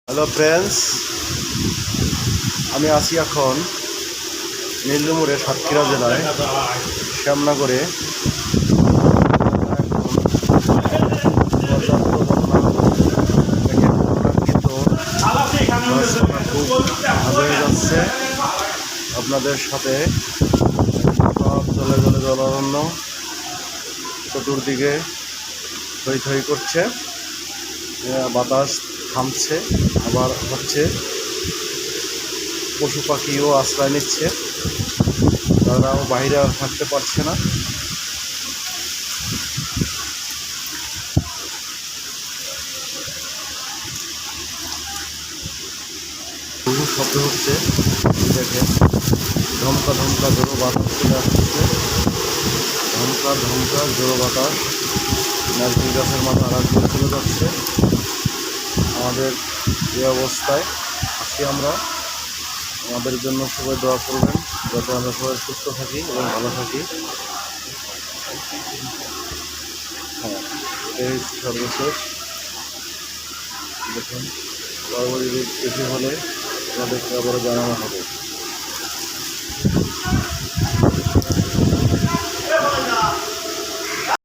Hello friends, আমি আছি এখন নীলমুরে সাতক্ষীরা জেলায় শ্যামনগরে। খুব ভালো হয়ে যাচ্ছে। আপনাদের সাথে সব জলে জলে জলারণ্য, চতুর্দিকে থই থই করছে, বাতাস থামছে আবার হচ্ছে। পশু পাখিও আশ্রয় নিচ্ছে, তারাও বাইরে আর থাকতে পারছে না। বহু শব্দ হচ্ছে, দেখেন ধমকা ধমকা জোরো বাতাস চলে আসছে। ধমকা ধমকা জোরো বাতাস নারকেল গাছের মাথা আঘাত করে চলে যাচ্ছে। আমাদের এই অবস্থায় আছি আমরা। আমাদের জন্য সবাই দোয়া করবেন, যাতে আমরা সবাই সুস্থ থাকি এবং ভালো থাকি। হ্যাঁ, এটাই সর্বশেষ। দেখুন, পরবর্তী বেশি হলে আমাদেরকে আবারও জানানো হবে।